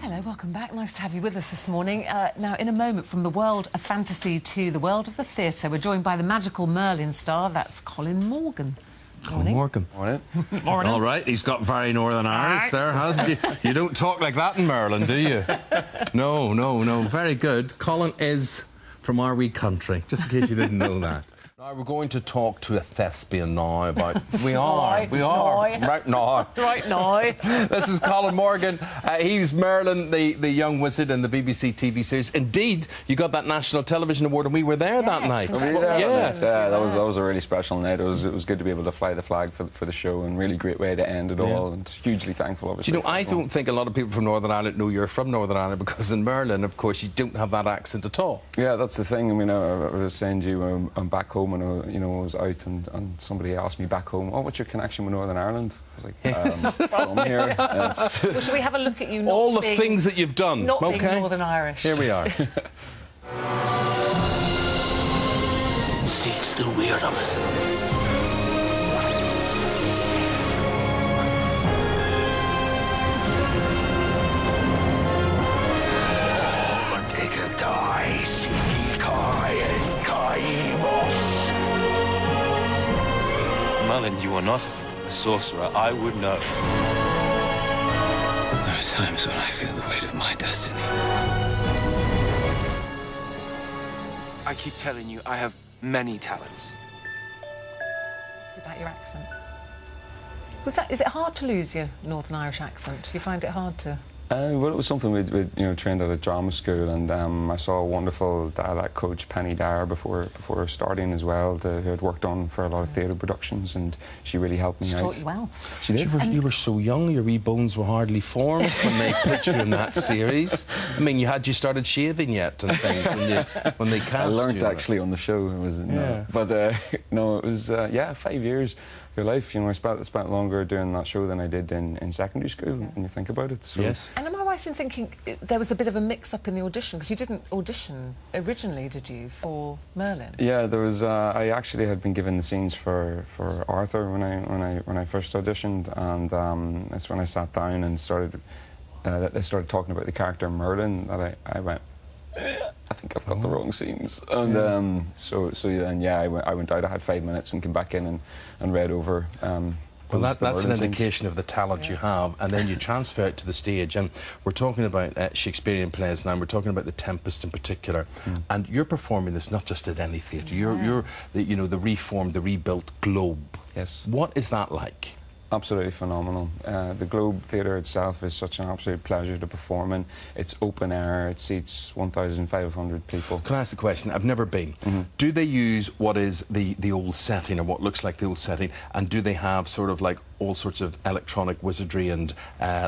Hello, welcome back. Nice to have you with us this morning. Now, in a moment, from the world of fantasy to the world of the theatre, we're joined by the magical Merlin star. That's Colin Morgan. Colin Morgan. Morning. Morning. All right, he's got very Northern Irish there, hasn't he? You don't talk like that in Merlin, do you? No. Very good. Colin is from our wee country, just in case you didn't know that. Now, we're going to talk to a thespian now about... We are. Right now. Right now. This is Colin Morgan. He's Merlin, the young wizard in the BBC TV series. Indeed, you got that National Television Award and we were there that night. That was a really special night. It was good to be able to fly the flag for the show, and really great way to end it all, and hugely thankful, obviously. Do you know, I don't think a lot of people from Northern Ireland know you're from Northern Ireland, because in Merlin, of course, you don't have that accent at all. Yeah, that's the thing. I mean, I was saying to you, I'm back home, and I was out, and somebody asked me back home, "Oh, what's your connection with Northern Ireland?" I was like, "From here." Well, should we have a look at you? All the things that you've done. Not being Northern Irish. Here we are. Seats the weird of it. Merlin, you are not a sorcerer. I would know. There are times when I feel the weight of my destiny. I keep telling you, I have many talents. Ask about your accent. Is it hard to lose your Northern Irish accent? Do you find it hard to... Well, it was something we'd trained at a drama school, and I saw a wonderful dialect coach, Penny Dyer, before starting as well, who had worked on for a lot of theatre productions, and she really helped me out. She taught you well. She did. You were so young, your wee bones were hardly formed when they put you in that series. I mean, you started shaving yet and things when they cast you. I learnt actually on the show. It was no, it was 5 years. Your life, I spent longer doing that show than I did in secondary school, when you think about it. So. Yes. And am I right in thinking there was a bit of a mix-up in the audition? Because you didn't audition originally, did you, for Merlin? Yeah, there was. I actually had been given the scenes for Arthur when I first auditioned, and that's when I sat down and started. They started talking about the character Merlin. That I went, I think I've got the wrong scenes, and I went out. I had 5 minutes and came back in and read over. Well, that's an indication of the talent you have, and then you transfer it to the stage. And we're talking about Shakespearean plays now. We're talking about The Tempest in particular, and you're performing this not just at any theatre. You're the reformed, the rebuilt Globe. Yes. What is that like? Absolutely phenomenal. The Globe Theatre itself is such an absolute pleasure to perform in. It's open air, it seats 1,500 people. Can I ask a question? I've never been. Do they use what is the old setting, or what looks like the old setting, and do they have sort of like all sorts of electronic wizardry and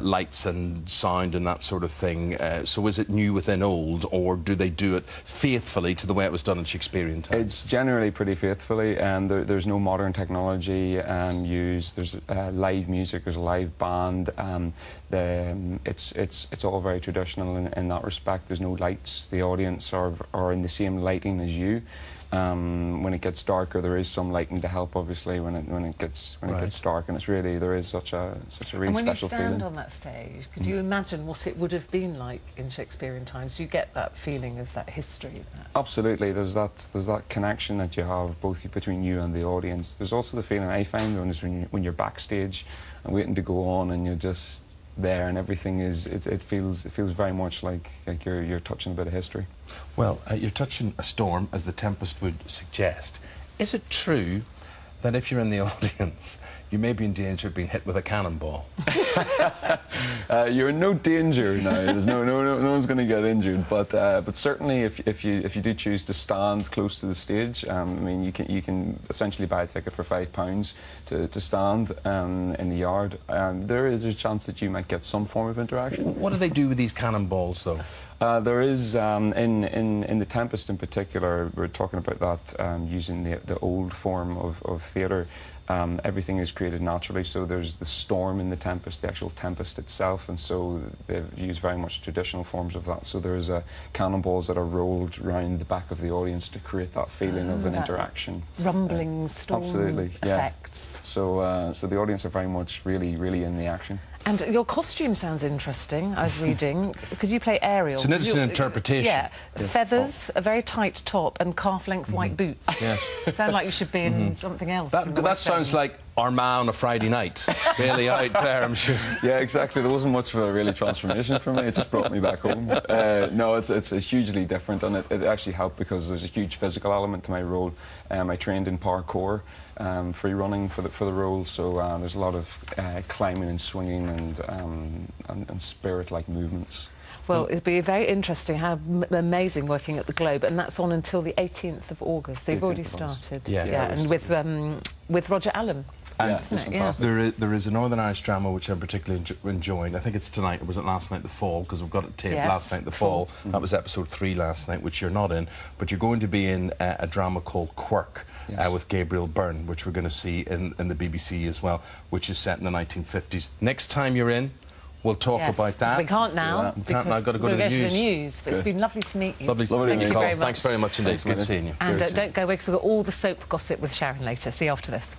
lights and sound and that sort of thing? So is it new within old, or do they do it faithfully to the way it was done in Shakespearean times? It's generally pretty faithfully, and there's no modern technology used. There's live music, there's a live band. It's all very traditional in that respect. There's no lights. The audience are in the same lighting as you. When it gets darker, there is some lighting to help, obviously, when it gets dark, and there is such a really special feeling. And when you stand on that stage, could you imagine what it would have been like in Shakespearean times? Do you get that feeling of that history? Absolutely. There's that connection that you have both between you and the audience. There's also the feeling I find when you're backstage and waiting to go on, and you're just there, and everything it feels very much like you're touching a bit of history. Well, you're touching a storm, as The Tempest would suggest. Is it true that if you're in the audience, you may be in danger of being hit with a cannonball? You're in no danger now. There's no one's going to get injured. But certainly, if you do choose to stand close to the stage, I mean, you can essentially buy a ticket for £5 to stand in the yard. There is a chance that you might get some form of interaction. What do they do with these cannonballs, though? There is, in The Tempest in particular, we're talking about that using the old form of theatre. Everything is created naturally, so there's the storm in The Tempest, the actual tempest itself, and so they've used very much traditional forms of that. So there's cannonballs that are rolled round the back of the audience to create that feeling of an interaction. Rumbling storm absolutely, effects. Yeah. So the audience are very much really in the action. And your costume sounds interesting, I was reading, because you play Ariel. It's an interesting interpretation. Yeah. Feathers, a very tight top and calf-length white boots. Yes. Sound like you should be in something else. That sounds like Armagh on a Friday night. Really out there, I'm sure. Yeah, exactly. There wasn't much of a really transformation for me. It just brought me back home. No, it's hugely different, and it actually helped because there's a huge physical element to my role. I trained in parkour, free running for the role, so there's a lot of climbing and swinging and spirit-like movements. Well, it'd be very interesting, how amazing working at the Globe, and that's on until the 18th of August, so you've already started. Yeah. And with Roger Allen. And it's fantastic. there is a Northern Irish drama which I'm particularly enjoying. I think it's tonight, or was it last night, The Fall, because we've got it taped. Yes, Last night, The Fall. That was episode 3 last night, which you're not in, but you're going to be in a drama called Quirk. Yes. With Gabriel Byrne, which we're going to see in the BBC as well, which is set in the 1950s. Next time you're in, we'll talk about that. We can't now. We can't now. I've got to go to the news. But it's been lovely to meet you. Lovely to Thank meet you very much. Thanks very much indeed. Good seeing you. And don't go away, because we've got all the soap gossip with Sharon later. See you after this.